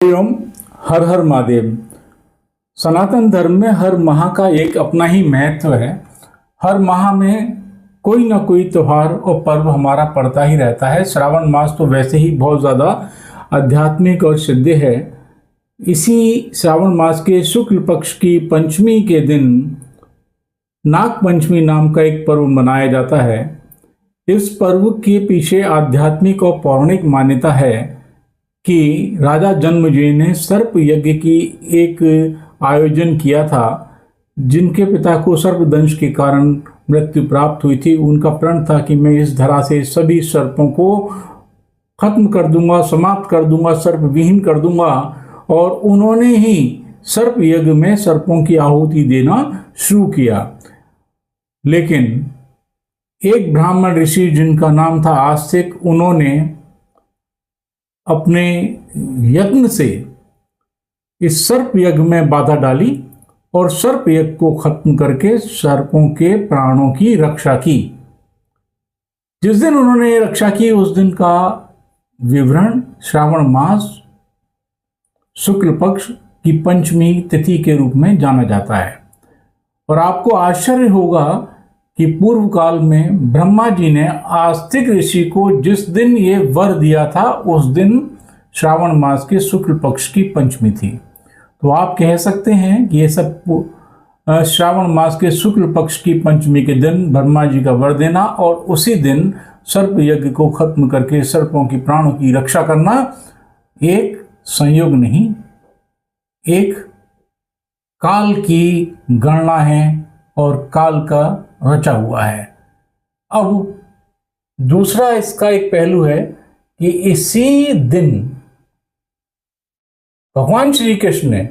एवं हर हर महादेव। सनातन धर्म में हर माह का एक अपना ही महत्व है। हर माह में कोई ना कोई त्योहार और पर्व हमारा पड़ता ही रहता है। श्रावण मास तो वैसे ही बहुत ज़्यादा आध्यात्मिक और सिद्ध है। इसी श्रावण मास के शुक्ल पक्ष की पंचमी के दिन नाग पंचमी नाम का एक पर्व मनाया जाता है। इस पर्व के पीछे आध्यात्मिक और पौराणिक मान्यता है कि राजा जन्मेजय ने सर्प यज्ञ की एक आयोजन किया था, जिनके पिता को सर्पदंश के कारण मृत्यु प्राप्त हुई थी। उनका प्रण था कि मैं इस धरा से सभी सर्पों को खत्म कर दूंगा, समाप्त कर दूंगा, सर्प विहीन कर दूंगा। और उन्होंने ही सर्प यज्ञ में सर्पों की आहुति देना शुरू किया। लेकिन एक ब्राह्मण ऋषि जिनका नाम था आस्तिक, उन्होंने अपने यत्न से इस सर्प यज्ञ में बाधा डाली और सर्प यज्ञ को खत्म करके सर्पों के प्राणों की रक्षा की। जिस दिन उन्होंने रक्षा की उस दिन का विवरण श्रावण मास शुक्ल पक्ष की पंचमी तिथि के रूप में जाना जाता है। और आपको आश्चर्य होगा कि पूर्व काल में ब्रह्मा जी ने आस्तिक ऋषि को जिस दिन ये वर दिया था उस दिन श्रावण मास के शुक्ल पक्ष की पंचमी थी। तो आप कह सकते हैं कि ये सब श्रावण मास के शुक्ल पक्ष की पंचमी के दिन ब्रह्मा जी का वर देना और उसी दिन सर्प यज्ञ को खत्म करके सर्पों की प्राणों की रक्षा करना एक संयोग नहीं, एक काल की गणना है और काल का रचा हुआ है। अब दूसरा इसका एक पहलू है कि इसी दिन भगवान श्री कृष्ण ने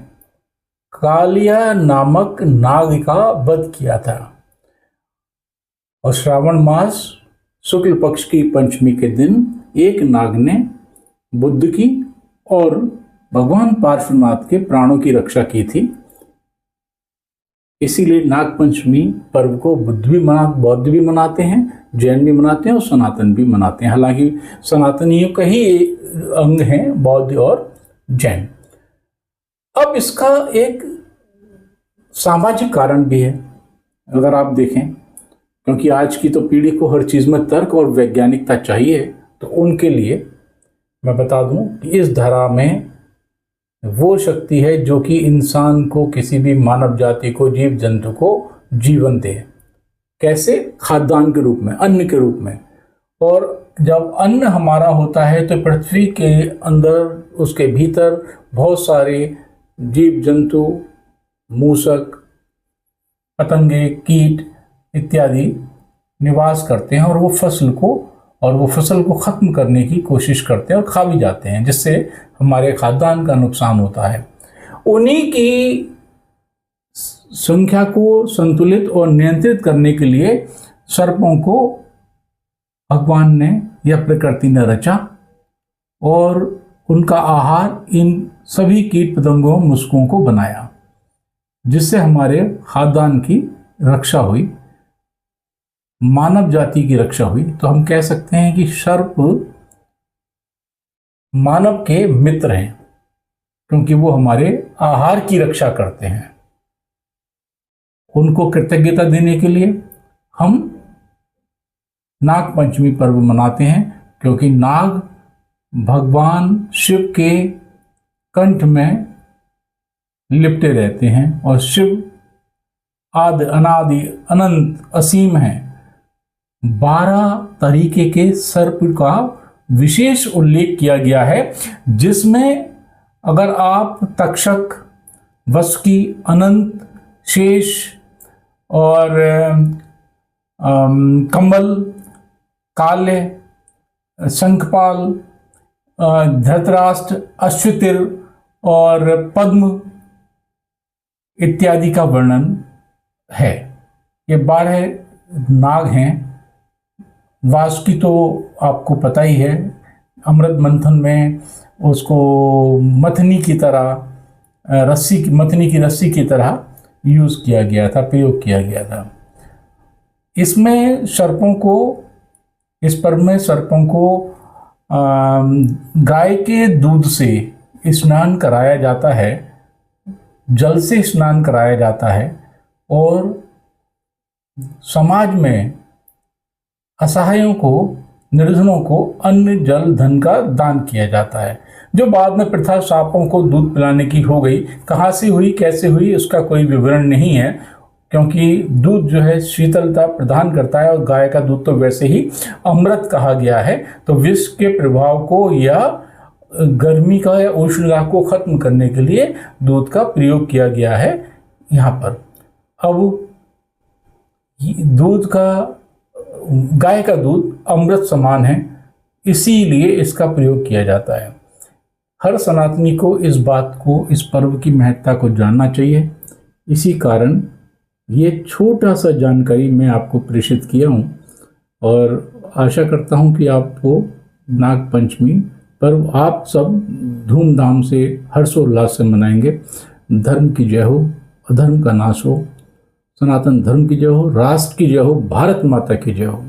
कालिया नामक नाग का वध किया था। और श्रावण मास शुक्ल पक्ष की पंचमी के दिन एक नाग ने बुद्ध की और भगवान पार्श्वनाथ के प्राणों की रक्षा की थी। इसीलिए नाग पंचमी पर्व को बौद्ध भी मनाते हैं, जैन भी मनाते हैं और सनातन भी मनाते हैं। हालांकि सनातनियों का ही अंग है बौद्ध और जैन। अब इसका एक सामाजिक कारण भी है, अगर आप देखें, क्योंकि आज की तो पीढ़ी को हर चीज़ में तर्क और वैज्ञानिकता चाहिए। तो उनके लिए मैं बता दूं कि इस धारा में वो शक्ति है जो कि इंसान को, किसी भी मानव जाति को, जीव जंतु को जीवन दे। कैसे? खाद्यान्न के रूप में, अन्न के रूप में। और जब अन्न हमारा होता है तो पृथ्वी के अंदर, उसके भीतर बहुत सारे जीव जंतु, मूसक, पतंगे, कीट इत्यादि निवास करते हैं और वो फसल को खत्म करने की कोशिश करते हैं और खा भी जाते हैं, जिससे हमारे खाद्यान्न का नुकसान होता है। उन्हीं की संख्या को संतुलित और नियंत्रित करने के लिए सर्पों को भगवान ने या प्रकृति ने रचा और उनका आहार इन सभी कीट पतंगों, मुस्कों को बनाया, जिससे हमारे खाद्यान्न की रक्षा हुई, मानव जाति की रक्षा हुई। तो हम कह सकते हैं कि सर्प मानव के मित्र हैं, क्योंकि वो हमारे आहार की रक्षा करते हैं। उनको कृतज्ञता देने के लिए हम नाग पंचमी पर्व मनाते हैं, क्योंकि नाग भगवान शिव के कंठ में लिपटे रहते हैं और शिव आदि अनादि अनंत असीम हैं। 12 तरीके के सर्प का विशेष उल्लेख किया गया है, जिसमें अगर आप तक्षक, वसुकी, अनंत, शेष और कमल, काले, शंखपाल, धृतराष्ट्र, अश्वतिर और पद्म इत्यादि का वर्णन है। ये 12 नाग हैं। वासुकी तो आपको पता ही है, अमृत मंथन में उसको मथनी की रस्सी की तरह यूज किया गया था, प्रयोग किया गया था। इसमें सर्पों को, इस पर्व में सर्पों को गाय के दूध से स्नान कराया जाता है, जल से स्नान कराया जाता है और समाज में असहायों को, निर्धनों को अन्न जल धन का दान किया जाता है। जो बाद में प्रथा सांपों को दूध पिलाने की हो गई, कहाँ से हुई, कैसे हुई, उसका कोई विवरण नहीं है, क्योंकि दूध जो है शीतलता प्रदान करता है और गाय का दूध तो वैसे ही अमृत कहा गया है। तो विष के प्रभाव को या गर्मी का या उष्णता को खत्म करने के लिए दूध का प्रयोग किया गया है यहाँ पर। अब दूध का, गाय का दूध अमृत समान है, इसीलिए इसका प्रयोग किया जाता है। हर सनातनी को इस बात को, इस पर्व की महत्ता को जानना चाहिए। इसी कारण ये छोटा सा जानकारी मैं आपको प्रेषित किया हूँ और आशा करता हूँ कि आपको नाग पंचमी पर्व आप सब धूमधाम से, हर्षोल्लास से मनाएंगे। धर्म की जय हो, अधर्म का नाश हो, सनातन धर्म की जय हो, राष्ट्र की जय हो, भारत माता की जय हो।